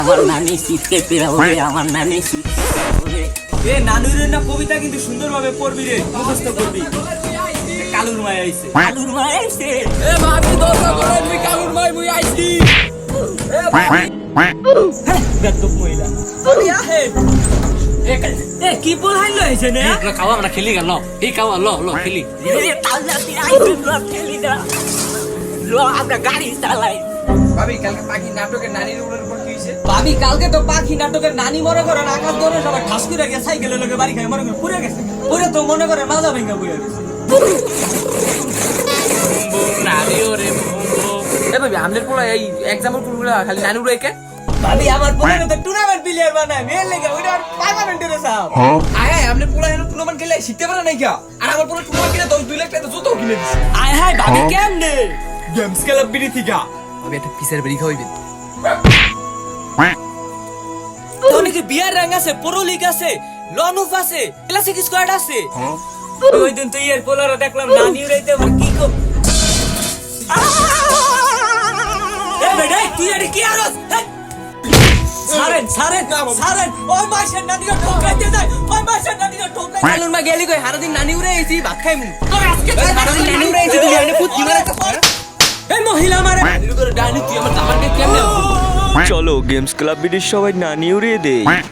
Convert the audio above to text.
আমার নানি শিখতে পেরাবে, আমার নানি শিখতে পেরাবে। এ নানুরের না কবিতা কিন্তু সুন্দরভাবে পড়বি রে, মুখস্থ করবি। কালুর মায় আইছে। কালুর মা এসে এ ভাবি দরজা করে তুই কালুর মায় মুই আইছি। বেদব মহিলা। আরে আহে। এ কি বল হাইলো আইছে না? খাওয়া আমরা খেলি গেল এই খাওয়া ল ল খেলি তাজা দিয়ে আইসে খেলি না, আমরা গাড়ি চালাই। ভাবি কালকে পাখি নাটকের নানির উপর কি হইছে? ভাবি কালকে তো পাখি নাটকের নানি মনে করেন আকাশ ধরে সবাই ঠাস করে গিয়ে সাইকেলের লগে বাড়ি খায় মনে করেন পুড়ে গেছে। পুরে তো মনে করে মাজা ভেঙে বইয়া গেছে। নানি ওরে এ ভাবি আমলের পোলা এই এক্সাম্পল পুরোগুলা খালি নানি উড়াই কে ভাবি আমার পোলারে তো টুর্নামেন্ট প্লেয়ার বানায় মেল লেগে ওইটা পার্মানেন্টের সাহেব। আয় হায় আমলে পোলা হেন টুর্নামেন্ট খেলে শিখতে পারে নাই কিয়া? আর আমার পোলা টুর্নামেন্ট খেলে 2 লাখ টাকা জুতো কিনে দিছে। আয় হায় ভাবি কেমনে? গেমস ক্লাব বিড়ি থিকা। ভাবি একটা পিসের বেরি খাওয়াইবেন তো নাকি বিয়ার রং আছে, প্রো লিগ আছে, লনুফ আছে, ক্লাসিক স্কোয়াড আছে। ওই দিন তো ইয়ার পোলারে দেখলাম নানি উড়াইতে আবার কি কর। এ বেটা তুই এটা কি আরস? সারেন সারেন সারেন ওই মাসের নানিকে ঠকাইতে যায়, ওই মাসের নানিকে ঠকাই। কালুর মা গেলি কই হারাদিন নানি উড়ে আইছি ভাত খাইমু তোর আজকে তো হারাদিন নানি উড়ে আইছি তুই এনে পুত দিমারে এই মহিলা মারে ডাইনি তুই আমার জামারকে কেমনে চলো গেমস ক্লাব বিডির সবাই নানি উড়িয়ে দেই।